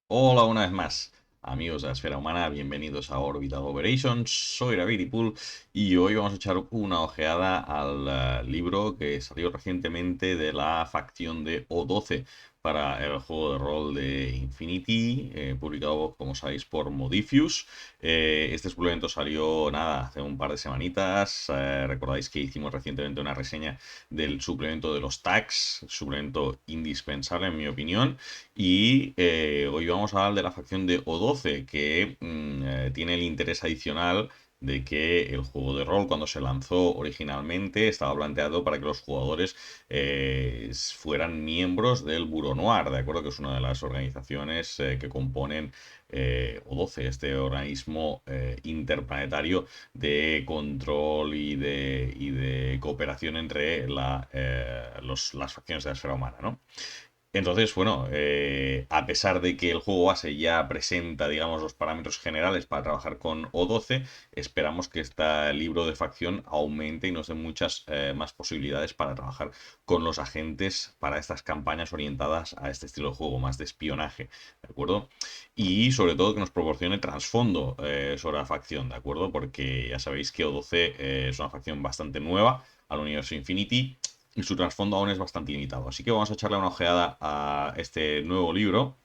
Hola una vez más, amigos de la esfera humana, bienvenidos a Orbital Operations. Soy David Pool y hoy vamos a echar una ojeada al libro que salió recientemente de la facción de O12 para el juego de rol de Infinity, publicado, como sabéis, por Modifius. Este suplemento salió, nada, hace un par de semanitas. Recordáis que hicimos recientemente una reseña del suplemento de los tags, suplemento indispensable en mi opinión. Y hoy vamos a hablar de la facción de O12, que tiene el interés adicional de que el juego de rol, cuando se lanzó originalmente, estaba planteado para que los jugadores fueran miembros del Bureau Noir, ¿de acuerdo? Que es una de las organizaciones que componen O12, este organismo interplanetario de control y de cooperación entre las facciones de la esfera humana, ¿no? Entonces, bueno, a pesar de que el juego base ya presenta, digamos, los parámetros generales para trabajar con O12, esperamos que este libro de facción aumente y nos dé muchas más posibilidades para trabajar con los agentes para estas campañas orientadas a este estilo de juego, más de espionaje, ¿de acuerdo? Y sobre todo que nos proporcione trasfondo sobre la facción, ¿de acuerdo? Porque ya sabéis que O12 es una facción bastante nueva al universo Infinity y su trasfondo aún es bastante limitado. Así que vamos a echarle una ojeada a este nuevo libro,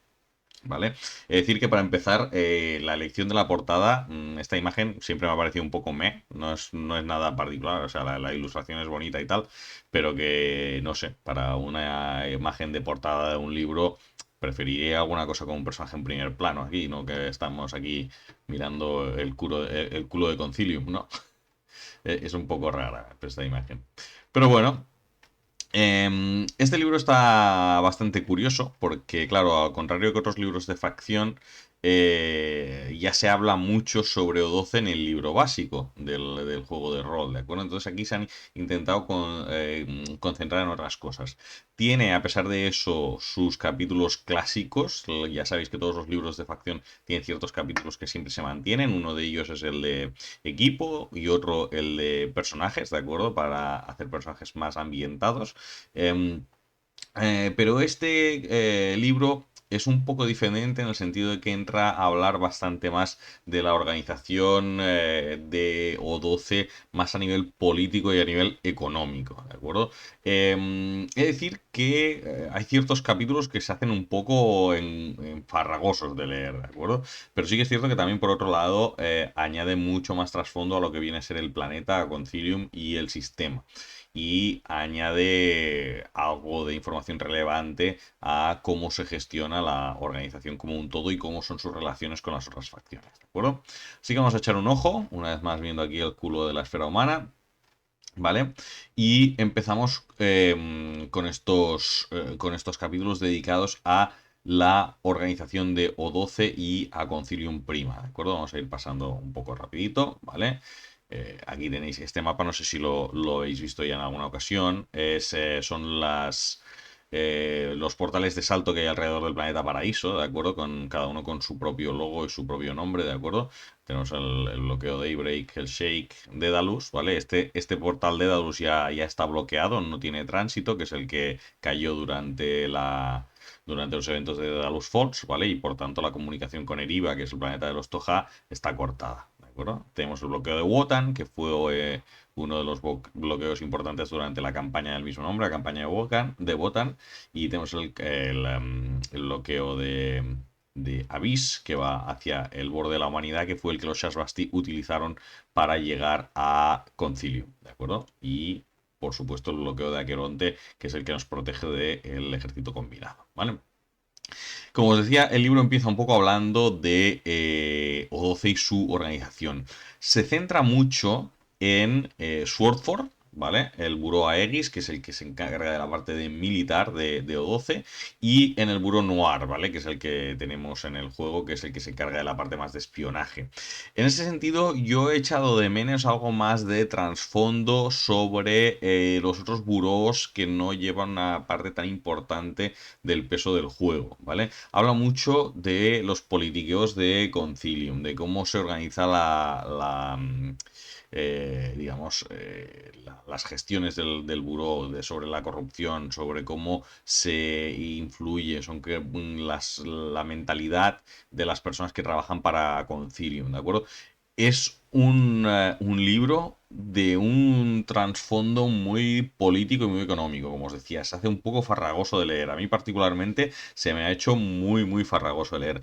¿vale? Es decir, que para empezar, la elección de la portada, esta imagen siempre me ha parecido un poco no es nada particular, o sea, la ilustración es bonita y tal, pero que, no sé, para una imagen de portada de un libro, preferiría alguna cosa con un personaje en primer plano aquí, ¿no? Que estamos aquí mirando el culo de Concilium, ¿no? Es un poco rara esta imagen. Pero bueno, este libro está bastante curioso porque, claro, al contrario que otros libros de facción, ya se habla mucho sobre O12 en el libro básico del juego de rol, ¿de acuerdo? Entonces aquí se han intentado concentrar en otras cosas. Tiene, a pesar de eso, sus capítulos clásicos. Ya sabéis que todos los libros de facción tienen ciertos capítulos que siempre se mantienen. Uno de ellos es el de equipo y otro el de personajes, ¿de acuerdo? Para hacer personajes más ambientados. Eh, pero este libro es un poco diferente en el sentido de que entra a hablar bastante más de la organización de O12, más a nivel político y a nivel económico, ¿de acuerdo? Es decir, que hay ciertos capítulos que se hacen un poco farragosos de leer, ¿de acuerdo? Pero sí que es cierto que también, por otro lado, añade mucho más trasfondo a lo que viene a ser el planeta, Concilium y el sistema, y añade algo de información relevante a cómo se gestiona la organización como un todo y cómo son sus relaciones con las otras facciones, ¿de acuerdo? Así que vamos a echar un ojo, una vez más viendo aquí el culo de la esfera humana, ¿vale? Y empezamos con estos capítulos dedicados a la organización de O12 y a Concilium Prima, ¿de acuerdo? Vamos a ir pasando un poco rapidito, ¿vale? Aquí tenéis este mapa, no sé si lo habéis visto ya en alguna ocasión. Son los portales de salto que hay alrededor del planeta Paraíso, ¿de acuerdo? Con cada uno con su propio logo y su propio nombre, ¿de acuerdo? Tenemos el bloqueo Daybreak, el Shake, Daedalus, ¿vale? Este portal Daedalus ya está bloqueado, no tiene tránsito, que es el que cayó durante los eventos de Daedalus Falls, ¿vale? Y por tanto la comunicación con Eriba, que es el planeta de los Toja, está cortada, ¿de acuerdo? Tenemos el bloqueo de Wotan, que fue uno de los bloqueos importantes durante la campaña del mismo nombre, la campaña de Wotan, y tenemos el bloqueo de Abyss, que va hacia el borde de la humanidad, que fue el que los Shasbasti utilizaron para llegar a Concilio, ¿de acuerdo? Y, por supuesto, el bloqueo de Aqueronte, que es el que nos protege del ejército combinado, ¿vale? Como os decía, el libro empieza un poco hablando de O12 y su organización. Se centra mucho en Swordford, ¿vale? El Buró Aegis, que es el que se encarga de la parte de militar de O12, y en el Buró Noir, ¿vale? Que es el que tenemos en el juego, que es el que se encarga de la parte más de espionaje. En ese sentido, yo he echado de menos algo más de trasfondo sobre los otros burós que no llevan una parte tan importante del peso del juego, ¿vale? Habla mucho de los politiqueos de Concilium, de cómo se organiza digamos, las gestiones del buró, sobre la corrupción, sobre cómo se influye, la mentalidad de las personas que trabajan para Concilium, ¿de acuerdo? Es un libro de un trasfondo muy político y muy económico, como os decía. Se hace un poco farragoso de leer. A mí particularmente se me ha hecho muy, muy farragoso de leer.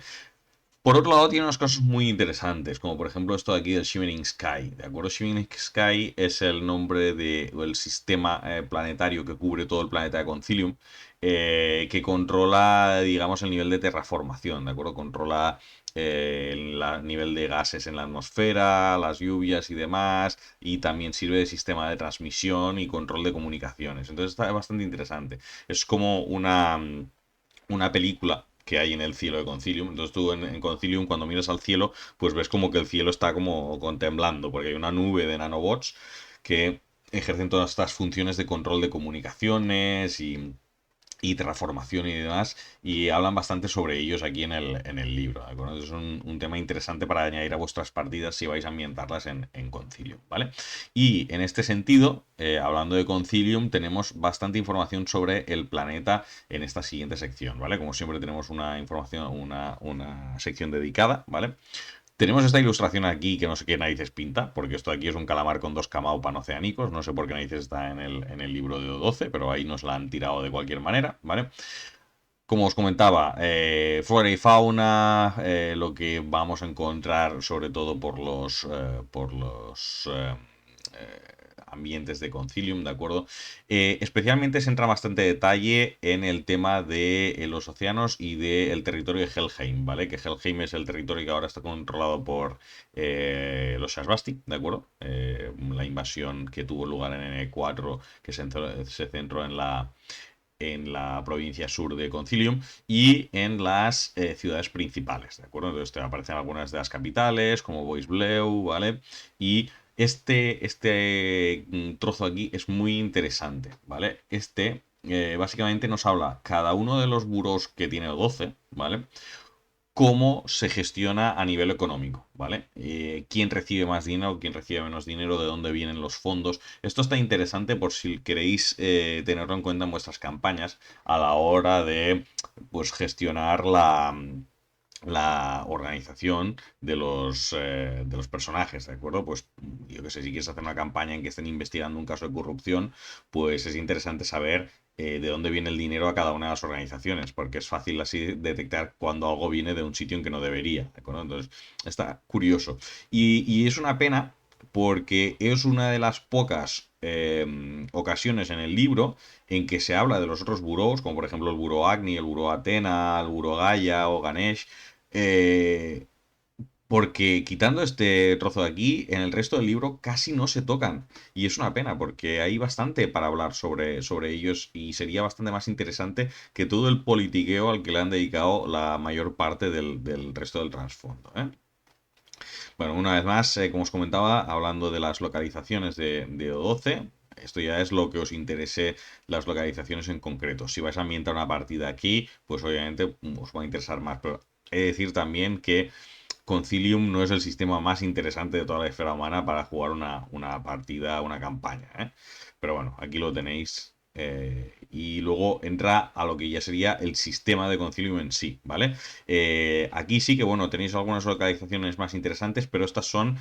Por otro lado, tiene unas cosas muy interesantes, como por ejemplo esto de aquí del Shimmering Sky. ¿De acuerdo? Shimmering Sky es el nombre del sistema planetario que cubre todo el planeta de Concilium, que controla, digamos, el nivel de terraformación. ¿De acuerdo? Controla el nivel de gases en la atmósfera, las lluvias y demás, y también sirve de sistema de transmisión y control de comunicaciones. Entonces está bastante interesante. Es como una película que hay en el cielo de Concilium. Entonces tú en Concilium, cuando miras al cielo, pues ves como que el cielo está como contemplando, porque hay una nube de nanobots que ejercen todas estas funciones de control de comunicaciones y terraformación y demás, y hablan bastante sobre ellos aquí en el libro, ¿de acuerdo? Es un tema interesante para añadir a vuestras partidas si vais a ambientarlas en Concilium, ¿vale? Y en este sentido, hablando de Concilium, tenemos bastante información sobre el planeta en esta siguiente sección, ¿vale? Como siempre tenemos una información, una sección dedicada, ¿vale? Tenemos esta ilustración aquí que no sé qué narices pinta, porque esto aquí es un calamar con dos camao panoceánicos. No sé por qué narices está en el libro de O12, pero ahí nos la han tirado de cualquier manera, ¿vale? Como os comentaba, flora y fauna, lo que vamos a encontrar sobre todo por los ambientes de Concilium, ¿de acuerdo? Especialmente se entra bastante detalle en el tema de los océanos y del territorio de Helheim, ¿vale? Que Helheim es el territorio que ahora está controlado por los Shasbasti, ¿de acuerdo? La invasión que tuvo lugar en N4, que se centró en la provincia sur de Concilium y en las ciudades principales, ¿de acuerdo? Entonces te aparecen algunas de las capitales, como Bois-Bleu, ¿vale? Y este trozo aquí es muy interesante, ¿vale? Básicamente nos habla cada uno de los buros que tiene 12, ¿vale? Cómo se gestiona a nivel económico, ¿vale? Quién recibe más dinero, quién recibe menos dinero, de dónde vienen los fondos. Esto está interesante por si queréis tenerlo en cuenta en vuestras campañas a la hora de, pues, gestionar la organización de los personajes, ¿de acuerdo? Pues yo que sé, si quieres hacer una campaña en que estén investigando un caso de corrupción, pues es interesante saber de dónde viene el dinero a cada una de las organizaciones, porque es fácil así detectar cuando algo viene de un sitio en que no debería, ¿de acuerdo? Entonces, está curioso. Y es una pena porque es una de las pocas ocasiones en el libro en que se habla de los otros burós, como por ejemplo el buró Agni, el buró Atena, el buró Gaia o Ganesh, eh, porque quitando este trozo de aquí, en el resto del libro casi no se tocan. Y es una pena, porque hay bastante para hablar sobre ellos y sería bastante más interesante que todo el politiqueo al que le han dedicado la mayor parte del resto del trasfondo, ¿eh? Bueno, una vez más, como os comentaba, hablando de las localizaciones de O12, esto ya es lo que os interese, las localizaciones en concreto. Si vais a ambientar una partida aquí, pues obviamente os va a interesar más. Pero he de decir también que Concilium no es el sistema más interesante de toda la esfera humana para jugar una partida, una campaña, ¿eh? Pero bueno, aquí lo tenéis. Y luego entra a lo que ya sería el sistema de Concilium en sí, ¿vale? Aquí sí que, bueno, tenéis algunas localizaciones más interesantes, pero estas son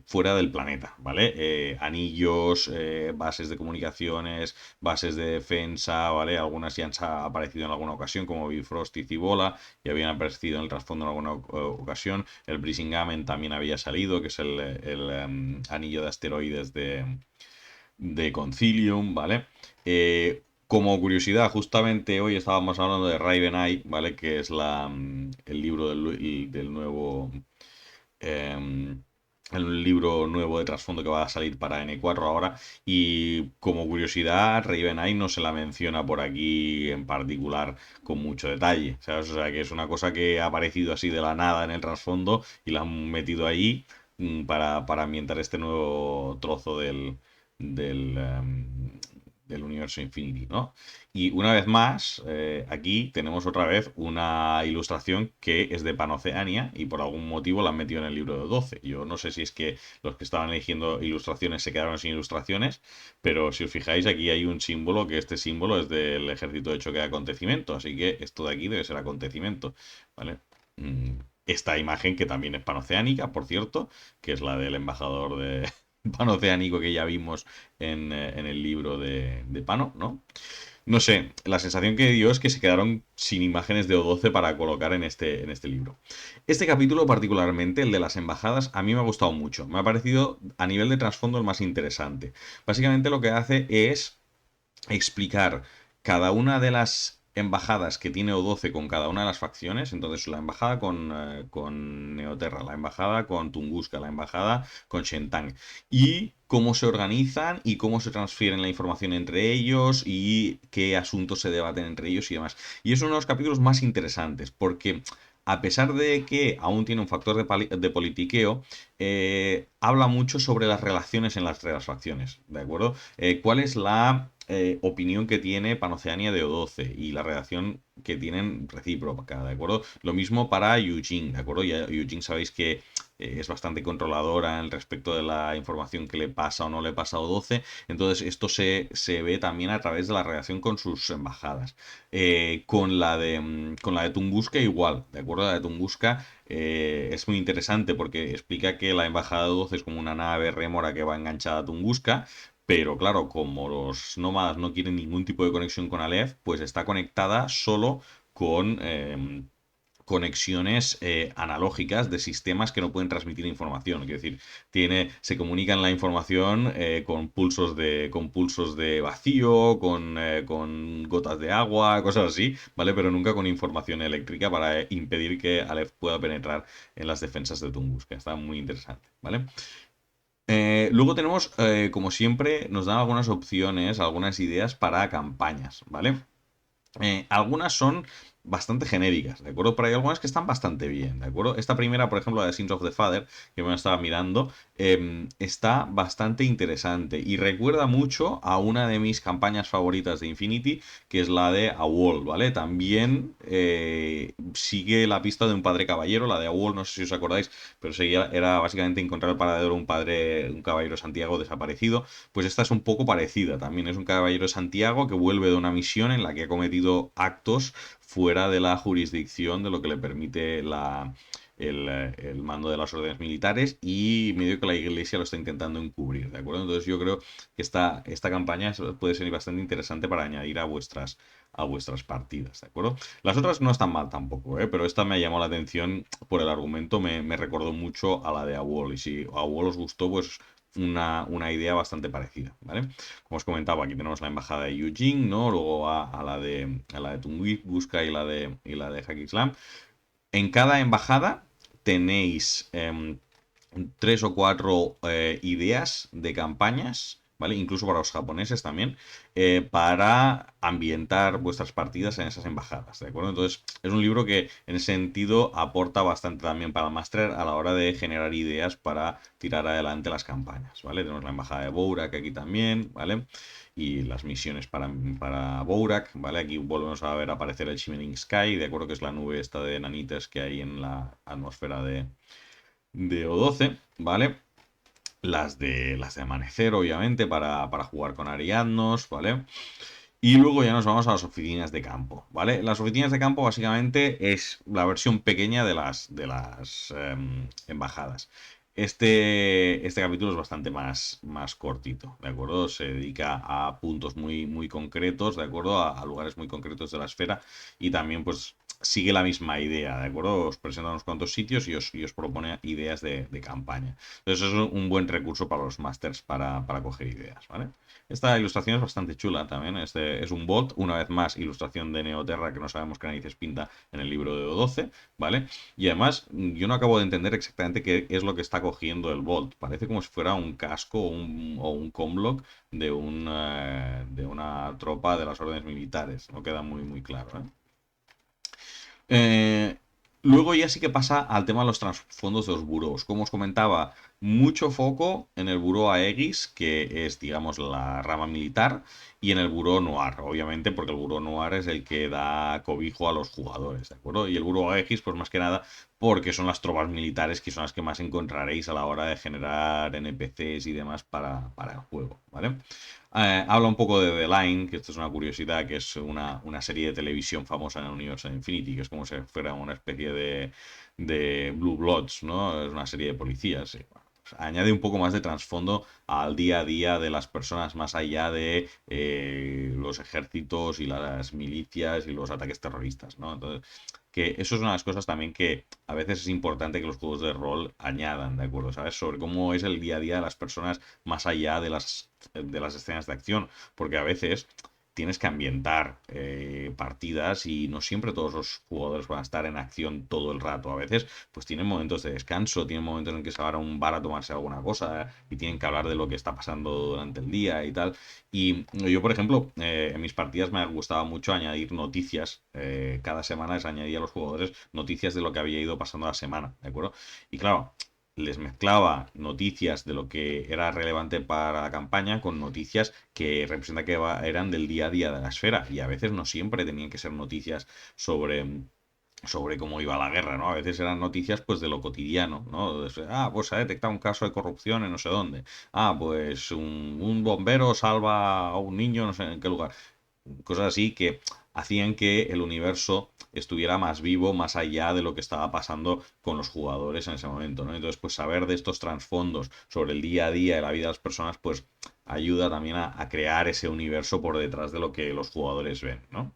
fuera del planeta, ¿vale? Anillos, bases de comunicaciones, bases de defensa, ¿vale? Algunas ya han aparecido en alguna ocasión, como Bifrost y Cibola, y habían aparecido en el trasfondo en alguna ocasión. El Brisingamen también había salido, que es el anillo de asteroides de Concilium, ¿vale? Como curiosidad, justamente hoy estábamos hablando de Raven Eye, ¿vale? Que es el libro del nuevo. em, el libro nuevo de trasfondo que va a salir para N4 ahora. Y como curiosidad, Raven Eye no se la menciona por aquí en particular con mucho detalle, ¿sabes? O sea, que es una cosa que ha aparecido así de la nada en el trasfondo y la han metido ahí para ambientar este nuevo trozo del, del universo Infinity, ¿no? Y una vez más, aquí tenemos otra vez una ilustración que es de Panoceania y por algún motivo la han metido en el libro de 12. Yo no sé si es que los que estaban eligiendo ilustraciones se quedaron sin ilustraciones, pero si os fijáis aquí hay un símbolo, que este símbolo es del ejército de choque de acontecimiento, así que esto de aquí debe ser acontecimiento, ¿vale? Esta imagen que también es panoceánica, por cierto, que es la del embajador de panoceánico que ya vimos en el libro de Pano, ¿no? No sé, la sensación que dio es que se quedaron sin imágenes de O12 para colocar en este libro. Este capítulo particularmente, el de las embajadas, a mí me ha gustado mucho. Me ha parecido a nivel de trasfondo el más interesante. Básicamente lo que hace es explicar cada una de las embajadas que tiene O12 con cada una de las facciones. Entonces, la embajada con Neoterra, la embajada con Tunguska, la embajada con Shentang. Y cómo se organizan y cómo se transfieren la información entre ellos y qué asuntos se debaten entre ellos y demás. Y es uno de los capítulos más interesantes porque a pesar de que aún tiene un factor de politiqueo, habla mucho sobre las relaciones entre las facciones, ¿de acuerdo? ¿Cuál es la opinión que tiene Panoceania de O12 y la relación que tienen recíproca, ¿de acuerdo? Lo mismo para Eugene, ¿de acuerdo? Ya Eugene sabéis que es bastante controladora en respecto de la información que le pasa o no le pasa a O12, entonces esto se ve también a través de la relación con sus embajadas. Con la de Tunguska igual, ¿de acuerdo? La de Tunguska es muy interesante porque explica que la embajada de O12 es como una nave rémora que va enganchada a Tunguska, pero claro, como los nómadas no quieren ningún tipo de conexión con Aleph, pues está conectada solo con conexiones analógicas de sistemas que no pueden transmitir información. Quiero decir, se comunican la información con pulsos de vacío, con gotas de agua, cosas así, ¿vale? Pero nunca con información eléctrica para impedir que Aleph pueda penetrar en las defensas de Tunguska. Está muy interesante, ¿vale? Luego tenemos, como siempre, nos dan algunas opciones, algunas ideas para campañas, ¿vale? Algunas son bastante genéricas, ¿de acuerdo? Pero hay algunas que están bastante bien, ¿de acuerdo? Esta primera, por ejemplo, la de Sins of the Father, que me estaba mirando, está bastante interesante y recuerda mucho a una de mis campañas favoritas de Infinity, que es la de AWOL, ¿vale? También sigue la pista de un padre caballero, la de AWOL, no sé si os acordáis, pero era básicamente encontrar el paradero de un caballero Santiago desaparecido. Pues esta es un poco parecida, también es un caballero de Santiago que vuelve de una misión en la que ha cometido actos fuera de la jurisdicción de lo que le permite el mando de las órdenes militares y medio que la iglesia lo está intentando encubrir, ¿de acuerdo? Entonces yo creo que esta campaña puede ser bastante interesante para añadir a vuestras partidas, ¿de acuerdo? Las otras no están mal tampoco, ¿eh? Pero esta me llamó la atención por el argumento, me recordó mucho a la de AWOL y si a AWOL os gustó, pues una idea bastante parecida, ¿vale? Como os comentaba, aquí tenemos la embajada de Eugene, ¿no? Luego a la de Tunguska y la de Hack Islam. En cada embajada tenéis tres o cuatro ideas de campañas, ¿vale? Incluso para los japoneses también, para ambientar vuestras partidas en esas embajadas, ¿de acuerdo? Entonces, es un libro que en ese sentido aporta bastante también para el máster a la hora de generar ideas para tirar adelante las campañas, ¿vale? Tenemos la embajada de Bourak aquí también, ¿vale? Y las misiones para Bourak, ¿vale? Aquí volvemos a ver aparecer el Shimmering Sky, de acuerdo que es la nube esta de nanitas que hay en la atmósfera de O12, ¿vale? Las de Amanecer, obviamente, para jugar con Ariadnos, ¿vale? Y luego ya nos vamos a las oficinas de campo, ¿vale? Las oficinas de campo básicamente es la versión pequeña de las embajadas. Este capítulo es bastante más cortito, ¿de acuerdo? Se dedica a puntos muy, muy concretos, ¿de acuerdo? A lugares muy concretos de la esfera y también pues sigue la misma idea, ¿de acuerdo? Os presenta unos cuantos sitios y os propone ideas de campaña. Entonces es un buen recurso para los masters para coger ideas, ¿vale? Esta ilustración es bastante chula también. Es un bot, una vez más, ilustración de Neoterra que no sabemos qué narices pinta en el libro de O12, ¿vale? Y además, yo no acabo de entender exactamente qué es lo que está cogiendo el bot. Parece como si fuera un casco o un comlock de una tropa de las órdenes militares. No queda muy, muy claro, ¿eh? Eh, Luego ya sí que pasa al tema de los trasfondos de los burós. Como os comentaba, mucho foco en el buró Aegis, que es, digamos, la rama militar, y en el buró Noir, obviamente, porque el buró Noir es el que da cobijo a los jugadores, ¿de acuerdo? Y el buró Aegis, pues más que nada, porque son las tropas militares que son las que más encontraréis a la hora de generar NPCs y demás para el juego, ¿vale? Habla un poco de The Line, que esto es una curiosidad, que es una serie de televisión famosa en el universo de Infinity, que es como si fuera una especie de Blue Bloods, ¿no? Es una serie de policías. Y, bueno, pues añade un poco más de trasfondo al día a día de las personas, más allá de los ejércitos y las milicias y los ataques terroristas, ¿no? Entonces, que eso es una de las cosas también que a veces es importante que los juegos de rol añadan, ¿de acuerdo? ¿Sabes? Sobre cómo es el día a día de las personas más allá de las escenas de acción, porque a veces tienes que ambientar partidas y no siempre todos los jugadores van a estar en acción todo el rato. A veces pues tienen momentos de descanso, tienen momentos en que se van a un bar a tomarse alguna cosa y tienen que hablar de lo que está pasando durante el día y tal. Y yo, por ejemplo, en mis partidas me gustaba mucho añadir noticias. Cada semana les añadía a los jugadores noticias de lo que había ido pasando la semana, ¿de acuerdo? Y claro, les mezclaba noticias de lo que era relevante para la campaña con noticias que representa que eran del día a día de la esfera. Y a veces no siempre tenían que ser noticias sobre cómo iba la guerra, ¿no? A veces eran noticias pues de lo cotidiano, ¿no? Pues se ha detectado un caso de corrupción en no sé dónde. Pues un bombero salva a un niño no sé en qué lugar. Cosas así que hacían que el universo estuviera más vivo, más allá de lo que estaba pasando con los jugadores en ese momento, ¿no? Entonces, pues saber de estos trasfondos sobre el día a día de la vida de las personas, pues ayuda también a crear ese universo por detrás de lo que los jugadores ven, ¿no?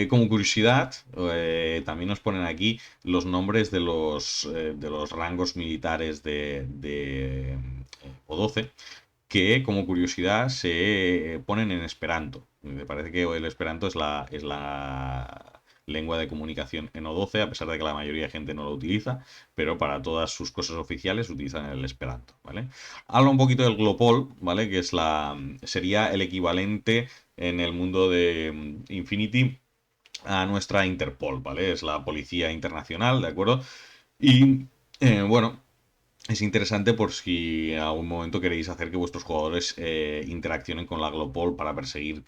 Como curiosidad, también nos ponen aquí los nombres de los rangos militares de O12, que como curiosidad se ponen en Esperanto. Me parece que el Esperanto es la lengua de comunicación en O12, a pesar de que la mayoría de gente no lo utiliza, pero para todas sus cosas oficiales utilizan el Esperanto, ¿vale? Habla un poquito del Glopol, ¿vale? Que es sería el equivalente en el mundo de Infinity a nuestra Interpol, ¿vale? Es la policía internacional, ¿de acuerdo? Y bueno, es interesante por si en algún momento queréis hacer que vuestros jugadores interaccionen con la Glopol para perseguir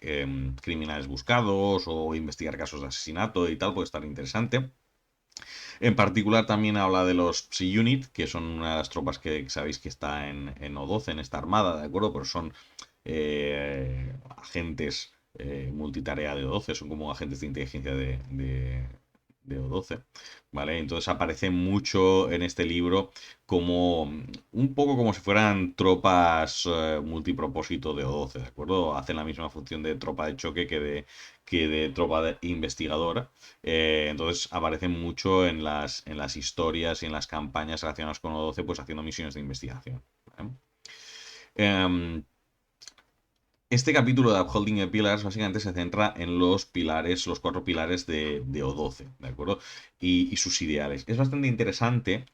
criminales buscados o investigar casos de asesinato y tal, puede estar interesante. En particular también habla de los Psi-Unit, que son una de las tropas que sabéis que está en O12, en esta armada, ¿de acuerdo? Pero son agentes multitarea de O12, son como agentes de inteligencia de O12, ¿vale? Entonces aparece mucho en este libro como un poco como si fueran tropas multipropósito de O12, ¿de acuerdo? Hacen la misma función de tropa de choque que de tropa investigadora. Entonces aparecen mucho en las historias y en las campañas relacionadas con O12, pues haciendo misiones de investigación, ¿vale? Em, este capítulo de Upholding the Pillars básicamente se centra en los pilares, los cuatro pilares de O12, ¿de acuerdo? Y sus ideales. Es bastante interesante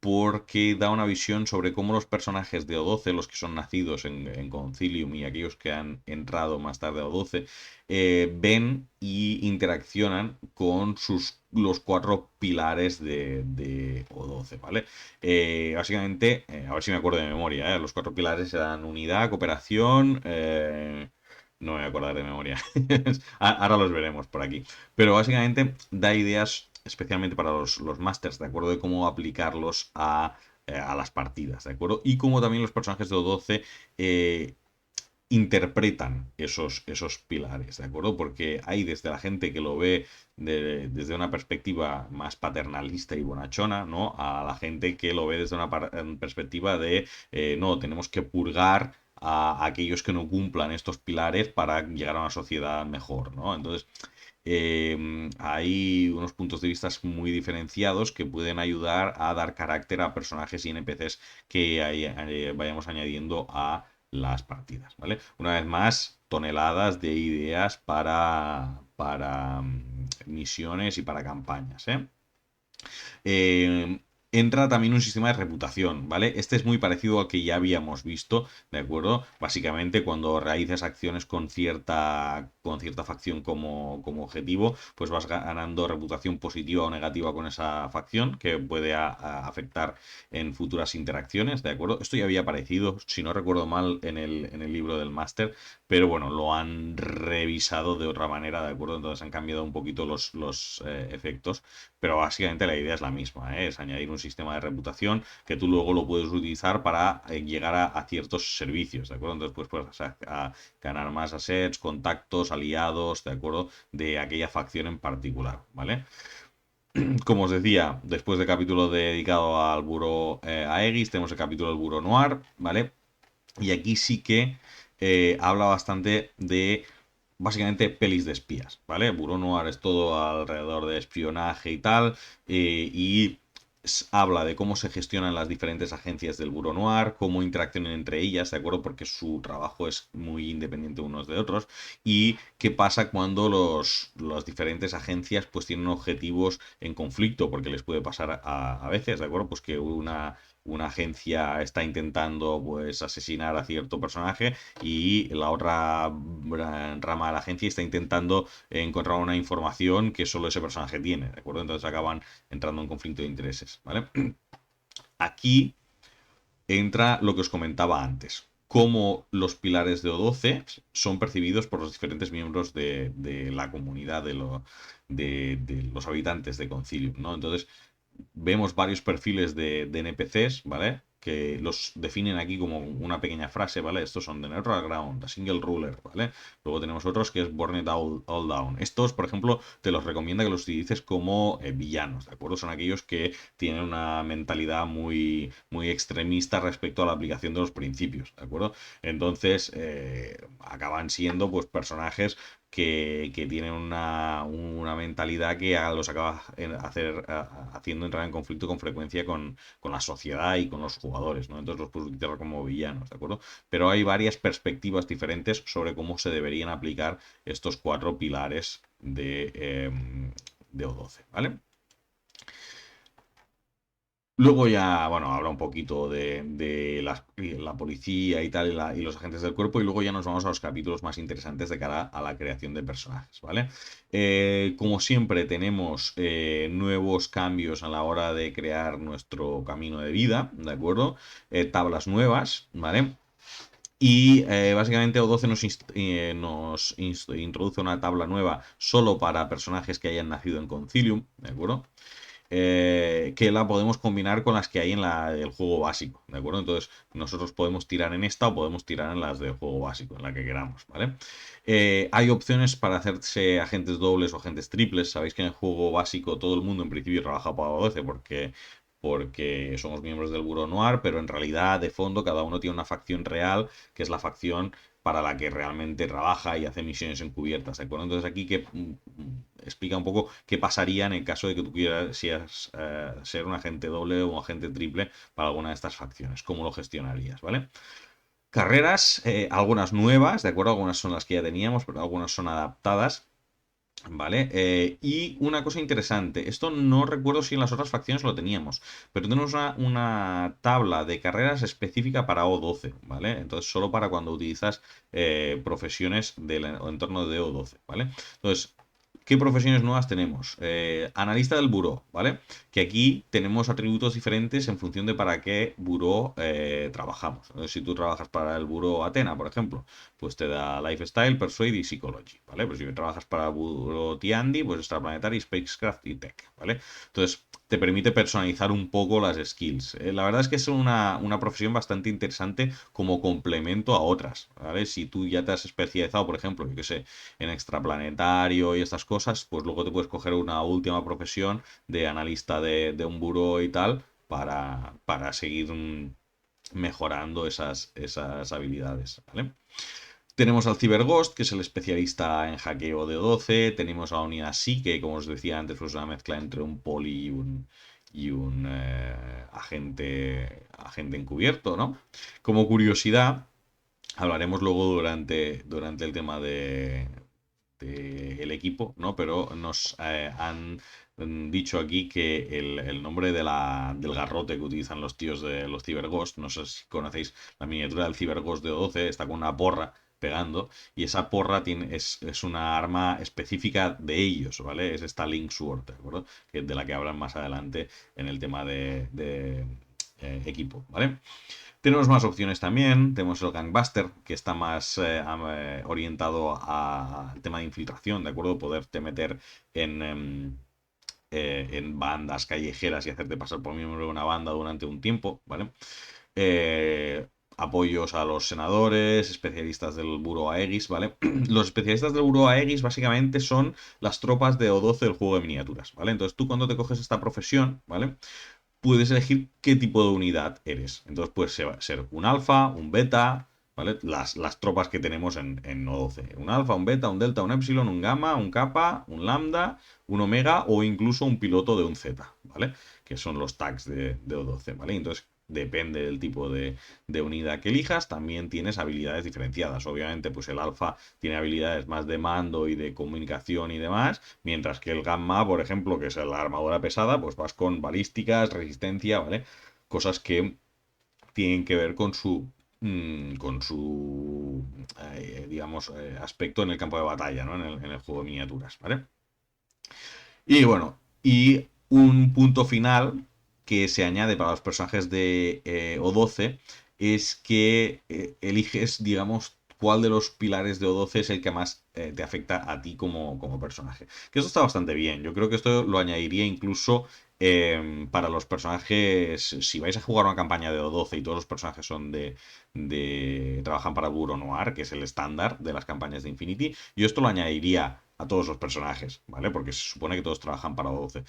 porque da una visión sobre cómo los personajes de O12, los que son nacidos en Concilium y aquellos que han entrado más tarde a O12, ven y interaccionan con los cuatro pilares de O12, ¿vale? Básicamente, a ver si me acuerdo de memoria, los cuatro pilares eran unidad, cooperación, no me voy a acordar de memoria. Ahora los veremos por aquí. Pero básicamente da ideas especialmente para los masters, ¿de acuerdo? De cómo aplicarlos a las partidas, ¿de acuerdo? Y cómo también los personajes de O12 interpretan esos pilares, ¿de acuerdo? Porque hay desde la gente que lo ve desde una perspectiva más paternalista y bonachona, ¿no? A la gente que lo ve desde una perspectiva de, no, tenemos que purgar a aquellos que no cumplan estos pilares para llegar a una sociedad mejor, ¿no? Entonces, hay unos puntos de vista muy diferenciados que pueden ayudar a dar carácter a personajes y NPCs que vayamos añadiendo a las partidas, ¿vale? Una vez más, toneladas de ideas para misiones y para campañas, ¿eh? Eh, Entra también un sistema de reputación, ¿vale? Este es muy parecido al que ya habíamos visto, ¿de acuerdo? Básicamente, cuando realizas acciones con con cierta facción como objetivo, pues vas ganando reputación positiva o negativa con esa facción que puede afectar en futuras interacciones, ¿de acuerdo? Esto ya había aparecido, si no recuerdo mal, en el libro del máster, pero bueno, lo han revisado de otra manera, ¿de acuerdo? Entonces han cambiado un poquito los efectos, pero básicamente la idea es la misma, ¿eh? Es añadir un sistema de reputación que tú luego lo puedes utilizar para llegar a ciertos servicios, ¿de acuerdo? Entonces pues puedes ganar más assets, contactos, aliados, ¿de acuerdo? De aquella facción en particular, ¿vale? Como os decía, después del capítulo dedicado al Buró Aegis, tenemos el capítulo del Buró Noir, ¿vale? Y aquí sí que habla bastante de, básicamente, pelis de espías, ¿vale? Buró Noir es todo alrededor de espionaje y tal, y habla de cómo se gestionan las diferentes agencias del Buró Noir, cómo interaccionan entre ellas, ¿de acuerdo? Porque su trabajo es muy independiente unos de otros, y qué pasa cuando las diferentes agencias pues tienen objetivos en conflicto, porque les puede pasar a veces, ¿de acuerdo? Pues que una agencia está intentando pues asesinar a cierto personaje y la otra rama de la agencia está intentando encontrar una información que solo ese personaje tiene, ¿de acuerdo? Entonces acaban entrando en conflicto de intereses, ¿vale? Aquí entra lo que os comentaba antes. Cómo los pilares de O12 son percibidos por los diferentes miembros de la comunidad de los habitantes de Concilium, ¿no? Entonces, vemos varios perfiles de NPCs, ¿vale? Que los definen aquí como una pequeña frase, ¿vale? Estos son The Neutral Ground, The Single Ruler, ¿vale? Luego tenemos otros que es Burn It All Down. Estos, por ejemplo, te los recomienda que los utilices como villanos, ¿de acuerdo? Son aquellos que tienen una mentalidad muy, muy extremista respecto a la aplicación de los principios, ¿de acuerdo? Entonces, acaban siendo, pues, personajes que tienen una mentalidad que los acaba haciendo entrar en conflicto con frecuencia con la sociedad y con los jugadores, ¿no? Entonces los puedes utilizar como villanos, ¿de acuerdo? Pero hay varias perspectivas diferentes sobre cómo se deberían aplicar estos 4 pilares de O12, ¿vale? Luego ya, bueno, habla un poquito de la policía y tal, y los agentes del cuerpo, y luego ya nos vamos a los capítulos más interesantes de cara a la creación de personajes, ¿vale? Como siempre, tenemos nuevos cambios a la hora de crear nuestro camino de vida, ¿de acuerdo? Tablas nuevas, ¿vale? Y básicamente O12 nos introduce una tabla nueva solo para personajes que hayan nacido en Concilium, ¿de acuerdo? Que la podemos combinar con las que hay en el juego básico, ¿de acuerdo? Entonces, nosotros podemos tirar en esta o podemos tirar en las del juego básico, en la que queramos, ¿vale? Hay opciones para hacerse agentes dobles o agentes triples. Sabéis que en el juego básico todo el mundo en principio trabaja para O12 porque somos miembros del Buró Noir, pero en realidad, de fondo, cada uno tiene una facción real, que es la facción para la que realmente trabaja y hace misiones encubiertas, ¿de acuerdo? Entonces aquí que explica un poco qué pasaría en el caso de que tú quieras ser un agente doble o un agente triple para alguna de estas facciones, cómo lo gestionarías, ¿vale? Carreras, algunas nuevas, ¿de acuerdo? Algunas son las que ya teníamos, pero algunas son adaptadas. ¿Vale? Y una cosa interesante, esto no recuerdo si en las otras facciones lo teníamos, pero tenemos una tabla de carreras específica para O12, ¿vale? Entonces, solo para cuando utilizas profesiones del entorno de O12, ¿vale? Entonces, ¿qué profesiones nuevas tenemos? Analista del buró, ¿vale? Que aquí tenemos atributos diferentes en función de para qué buró trabajamos. Entonces, si tú trabajas para el buró Atena, por ejemplo, pues te da Lifestyle, Persuade y Psychology, ¿vale? Pues si trabajas para el buró Tiandi, pues Extraplanetary, Spacecraft y Tech, ¿vale? Entonces, te permite personalizar un poco las skills. La verdad es que es una profesión bastante interesante como complemento a otras, ¿vale? Si tú ya te has especializado, por ejemplo, yo qué sé, en extraplanetario y estas cosas, pues luego te puedes coger una última profesión de analista de un buró y tal para seguir mejorando esas habilidades, ¿vale? Tenemos al CyberGhost, que es el especialista en hackeo de 12. Tenemos a Oniyasi, que como os decía antes, pues una mezcla entre un poli y un agente encubierto, ¿no? Como curiosidad, hablaremos luego durante el tema el equipo, ¿no? Pero nos han dicho aquí que el nombre del garrote que utilizan los tíos de los CyberGhost, no sé si conocéis la miniatura del CyberGhost de 12, está con una porra, pegando, y esa porra es una arma específica de ellos, ¿vale? Es esta Link Sword, ¿de acuerdo? De la que hablan más adelante en el tema de equipo, ¿vale? Tenemos más opciones también. Tenemos el Gangbuster, que está más orientado al tema de infiltración, ¿de acuerdo? Poderte meter en bandas callejeras y hacerte pasar por miembro de una banda durante un tiempo, ¿vale? Eh, Apoyos a los senadores, especialistas del Buró Aegis, ¿vale? Los especialistas del Buró Aegis básicamente son las tropas de O12 del juego de miniaturas, ¿vale? Entonces tú cuando te coges esta profesión, ¿vale? Puedes elegir qué tipo de unidad eres. Entonces puedes ser un alfa, un beta, ¿vale? Las tropas que tenemos en O12. Un alfa, un beta, un delta, un epsilon, un gamma, un kappa, un lambda, un omega o incluso un piloto de un Z, ¿vale? Que son los tags de O12, ¿vale? Entonces depende del tipo de unidad que elijas, también tienes habilidades diferenciadas. Obviamente, pues el alfa tiene habilidades más de mando y de comunicación y demás, mientras que el gamma, por ejemplo, que es la armadura pesada, pues vas con balísticas, resistencia, ¿vale? Cosas que tienen que ver con su digamos, aspecto en el campo de batalla, ¿no? En el juego de miniaturas, ¿vale? Y bueno, y un punto final que se añade para los personajes de O12 es que eliges, digamos, cuál de los pilares de O12 es el que más te afecta a ti como personaje. Que eso está bastante bien. Yo creo que esto lo añadiría incluso para los personajes. Si vais a jugar una campaña de O12 y todos los personajes son trabajan para Bureau Noir, que es el estándar de las campañas de Infinity, yo esto lo añadiría a todos los personajes, ¿vale? Porque se supone que todos trabajan para O12.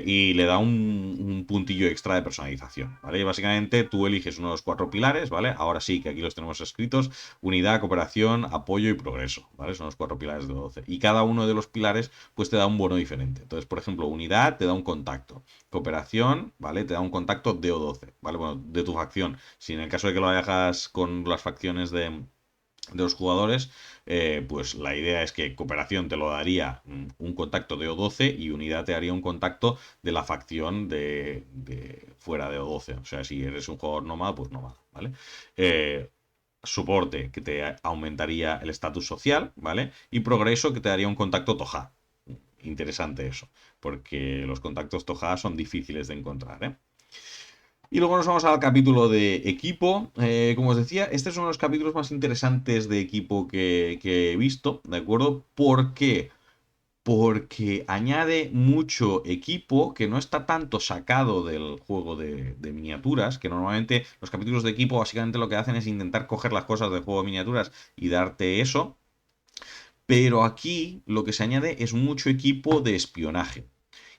Y le da un puntillo extra de personalización, ¿vale? Y básicamente tú eliges uno de los 4 pilares, ¿vale? Ahora sí que aquí los tenemos escritos: unidad, cooperación, apoyo y progreso, ¿vale? Son los 4 pilares de O12. Y cada uno de los pilares pues te da un bono diferente. Entonces, por ejemplo, unidad te da un contacto. Cooperación, ¿vale? Te da un contacto de O12, ¿vale? Bueno, de tu facción. Si en el caso de que lo hagas con las facciones de los jugadores, pues la idea es que cooperación te lo daría un contacto de O12 y unidad te haría un contacto de la facción de fuera de O12. O sea, si eres un jugador nómada, pues nómada, ¿vale? Soporte, que te aumentaría el estatus social, ¿vale? Y progreso, que te daría un contacto Toja. Interesante eso, porque los contactos Toja son difíciles de encontrar, ¿eh? Y luego nos vamos al capítulo de equipo. Como os decía, este es uno de los capítulos más interesantes de equipo que he visto, ¿de acuerdo? ¿Por qué? Porque añade mucho equipo que no está tanto sacado del juego de miniaturas, que normalmente los capítulos de equipo básicamente lo que hacen es intentar coger las cosas del juego de miniaturas y darte eso. Pero aquí lo que se añade es mucho equipo de espionaje.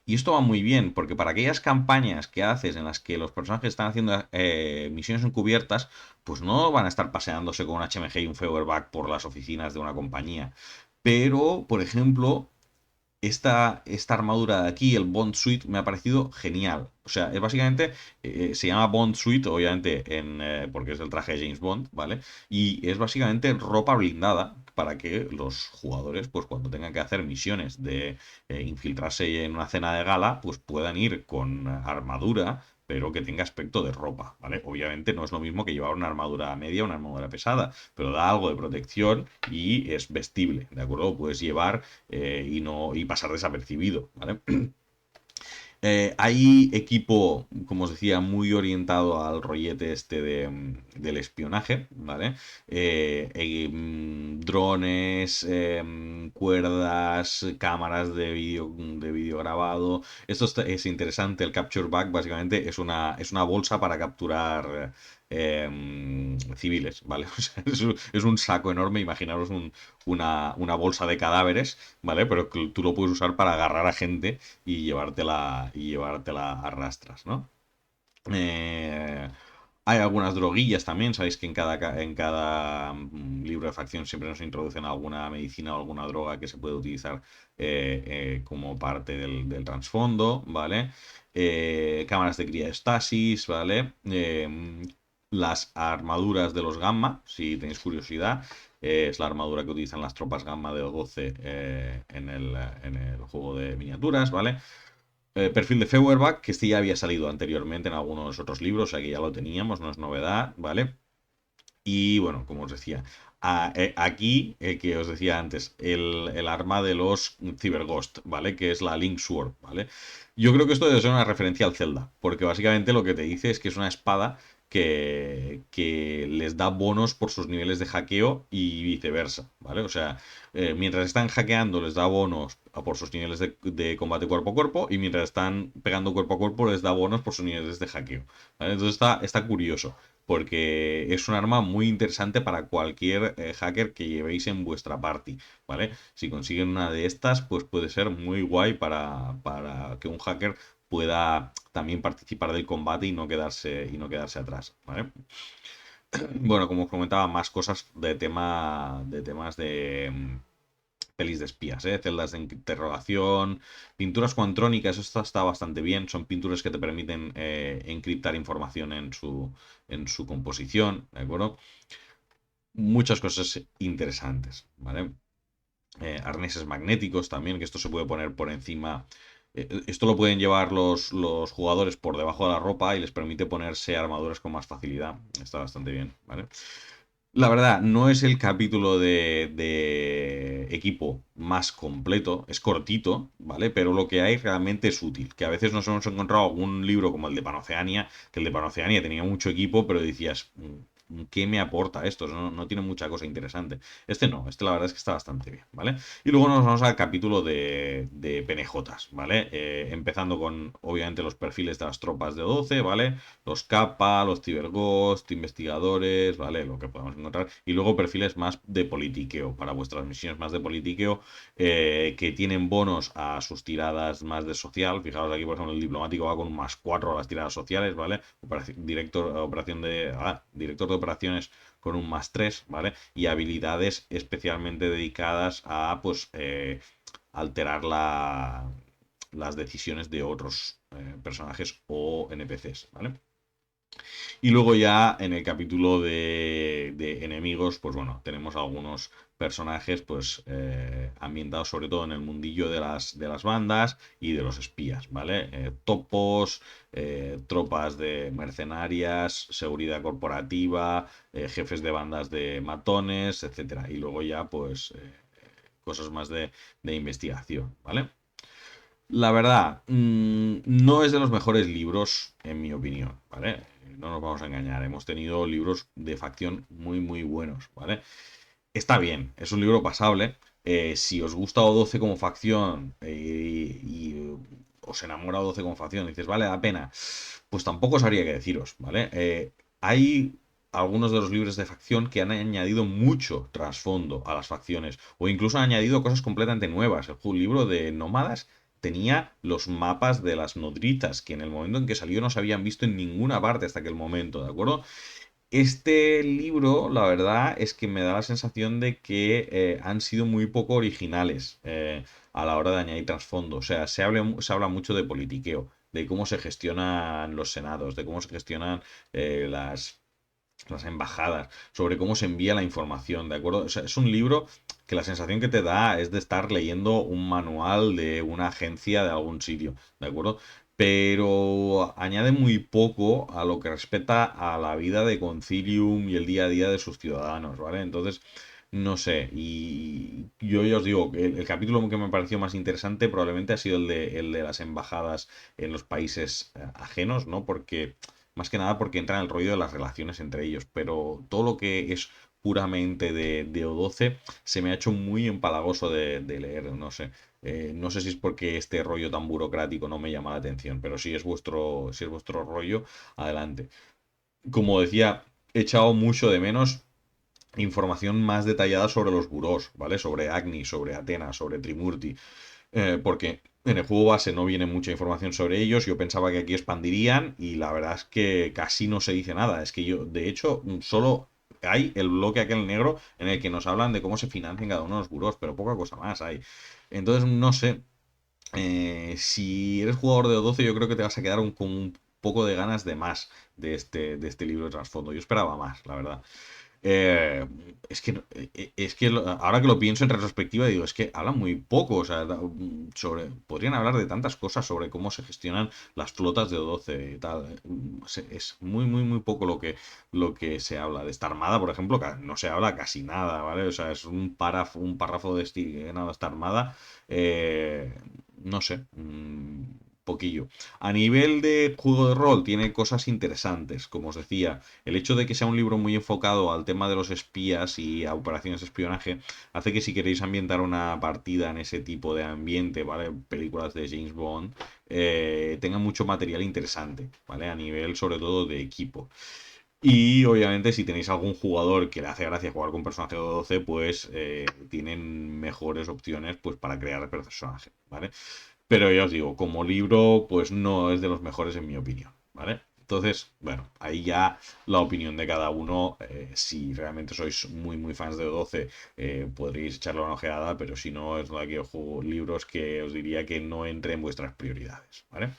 Y esto va muy bien, porque para aquellas campañas que haces en las que los personajes están haciendo misiones encubiertas, pues no van a estar paseándose con un HMG y un Feuerback por las oficinas de una compañía. Pero, por ejemplo, esta armadura de aquí, el Bond Suit, me ha parecido genial. O sea, es básicamente, se llama Bond Suit, obviamente, porque es el traje de James Bond, ¿vale? Y es básicamente ropa blindada para que los jugadores, pues cuando tengan que hacer misiones de infiltrarse en una cena de gala, pues puedan ir con armadura, pero que tenga aspecto de ropa, ¿vale? Obviamente no es lo mismo que llevar una armadura media o una armadura pesada, pero da algo de protección y es vestible, ¿de acuerdo? Puedes llevar y pasar desapercibido, ¿vale? Hay equipo, como os decía, muy orientado al rollete este del espionaje, ¿vale? Drones, cuerdas, cámaras de vídeo grabado. Esto es interesante. El Capture Bag básicamente es una bolsa para capturar civiles, ¿vale? O sea, es un saco enorme. Imaginaros una bolsa de cadáveres, ¿vale? Pero que tú lo puedes usar para agarrar a gente y llevártela a rastras, ¿no? Eh, Hay algunas droguillas también, sabéis que en cada libro de facción siempre nos introducen alguna medicina o alguna droga que se puede utilizar como parte del trasfondo, ¿vale? Cámaras de criostasis, ¿vale? Las armaduras de los gamma, si tenéis curiosidad, es la armadura que utilizan las tropas gamma de O12 en el juego de miniaturas, ¿vale? Perfil de Feuerbach, que este ya había salido anteriormente en algunos otros libros, o sea que ya lo teníamos, no es novedad, ¿vale? Y bueno, como os decía, Aquí, que os decía antes, el arma de los Cyberghost, ¿vale? Que es la Link Sword, ¿vale? Yo creo que esto debe ser una referencia al Zelda, porque básicamente lo que te dice es que es una espada que les da bonos por sus niveles de hackeo y viceversa, ¿vale? O sea, mientras están hackeando les da bonos por sus niveles de combate cuerpo a cuerpo y mientras están pegando cuerpo a cuerpo les da bonos por sus niveles de hackeo, ¿vale? Entonces está curioso porque es un arma muy interesante para cualquier hacker que llevéis en vuestra party, ¿vale? Si consiguen una de estas, pues puede ser muy guay para que un hacker pueda también participar del combate y no quedarse atrás, ¿vale? Bueno, como os comentaba, más cosas de temas de pelis de espías, ¿eh? Celdas de interrogación, pinturas cuantrónicas, esto está bastante bien, son pinturas que te permiten encriptar información en su composición, ¿de acuerdo? Muchas cosas interesantes, ¿vale? Arneses magnéticos también, que esto se puede poner por encima. Esto lo pueden llevar los jugadores por debajo de la ropa y les permite ponerse armaduras con más facilidad. Está bastante bien, ¿vale? La verdad, no es el capítulo de equipo más completo, es cortito, ¿vale? Pero lo que hay realmente es útil. Que a veces nos hemos encontrado algún libro como el de Panoceania, que el de Panoceania tenía mucho equipo, pero decías, ¿qué me aporta esto? No tiene mucha cosa interesante. Este no, este la verdad es que está bastante bien, ¿vale? Y luego nos vamos al capítulo de PNJs, ¿vale? Empezando con, obviamente, los perfiles de las tropas de 12, ¿vale? Los capa, los cyberghost, investigadores, ¿vale? Lo que podemos encontrar. Y luego perfiles más de politiqueo, para vuestras misiones más de politiqueo, que tienen bonos a sus tiradas más de social. Fijaos aquí, por ejemplo, el diplomático va con un +4 a las tiradas sociales, ¿vale? Director de operaciones con un +3, ¿vale? Y habilidades especialmente dedicadas a, pues, alterar las decisiones de otros personajes o NPCs, ¿vale? Y luego ya en el capítulo de enemigos, pues bueno, tenemos algunos personajes pues ambientados sobre todo en el mundillo de las bandas y de los espías, ¿vale? Topos, tropas de mercenarias, seguridad corporativa, jefes de bandas de matones, etcétera. Y luego ya pues cosas más de investigación, ¿vale? La verdad, no es de los mejores libros, en mi opinión, ¿vale? No nos vamos a engañar, hemos tenido libros de facción muy, muy buenos, ¿vale? Está bien, es un libro pasable. Si os gusta O12 como facción y os enamora O12 como facción y dices, vale la pena, pues tampoco sabría qué deciros, ¿vale? Hay algunos de los libros de facción que han añadido mucho trasfondo a las facciones o incluso han añadido cosas completamente nuevas. El libro de Nómadas tenía los mapas de las nodritas que en el momento en que salió no se habían visto en ninguna parte hasta aquel momento, ¿de acuerdo? Este libro, la verdad, es que me da la sensación de que han sido muy poco originales a la hora de añadir trasfondo. O sea, se habla mucho de politiqueo, de cómo se gestionan los senados, de cómo se gestionan las embajadas, sobre cómo se envía la información, ¿de acuerdo? O sea, es un libro que la sensación que te da es de estar leyendo un manual de una agencia de algún sitio, ¿de acuerdo? Pero añade muy poco a lo que respecta a la vida de Concilium y el día a día de sus ciudadanos, ¿vale? Entonces, no sé, y yo ya os digo, que el capítulo que me pareció más interesante probablemente ha sido el de las embajadas en los países ajenos, ¿no? Porque más que nada porque entra en el rollo de las relaciones entre ellos, pero todo lo que es puramente de O12 se me ha hecho muy empalagoso de leer, no sé. No sé si es porque este rollo tan burocrático no me llama la atención, pero si es vuestro rollo, adelante. Como decía, he echado mucho de menos información más detallada sobre los burós, ¿vale? Sobre Agni, sobre Athena, sobre Trimurti, porque en el juego base no viene mucha información sobre ellos. Yo pensaba que aquí expandirían y la verdad es que casi no se dice nada. Es que yo, de hecho, solo hay el bloque aquel negro en el que nos hablan de cómo se financian cada uno de los burós, pero poca cosa más hay. Entonces, no sé. Si eres jugador de O12, yo creo que te vas a quedar con un poco de ganas de más de este libro de trasfondo. Yo esperaba más, la verdad. Eh, ahora que lo pienso en retrospectiva, digo, es que hablan muy poco, o sea, podrían hablar de tantas cosas sobre cómo se gestionan las flotas de O12 y tal. Es muy, muy, muy poco lo que se habla. De esta armada, por ejemplo, no se habla casi nada, ¿vale? O sea, es un párrafo destinado a esta armada. eh, no sé, poquillo. A nivel de juego de rol, tiene cosas interesantes, como os decía. El hecho de que sea un libro muy enfocado al tema de los espías y a operaciones de espionaje hace que si queréis ambientar una partida en ese tipo de ambiente, ¿vale? Películas de James Bond, tenga mucho material interesante, ¿vale? A nivel sobre todo de equipo. Y obviamente si tenéis algún jugador que le hace gracia jugar con personaje de 12, pues tienen mejores opciones pues para crear el personaje, ¿vale? Pero ya os digo, como libro, pues no es de los mejores en mi opinión, ¿vale? Entonces, bueno, ahí ya la opinión de cada uno. Si realmente sois muy, muy fans de 12, podréis echarle una ojeada, pero si no, es verdad que os juego libros que os diría que no entre en vuestras prioridades, ¿vale?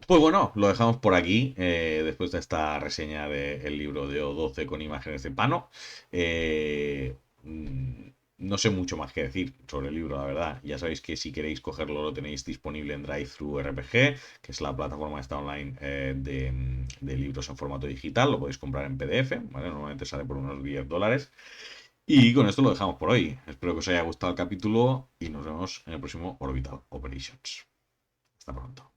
Pues bueno, lo dejamos por aquí, después de esta reseña del libro de O12 con imágenes de Pano. Eh, mm, no sé mucho más que decir sobre el libro, la verdad. Ya sabéis que si queréis cogerlo lo tenéis disponible en DriveThru RPG, que es la plataforma esta online de libros en formato digital. Lo podéis comprar en PDF, ¿vale? Normalmente sale por unos $10. Y con esto lo dejamos por hoy. Espero que os haya gustado el capítulo y nos vemos en el próximo Orbital Operations. Hasta pronto.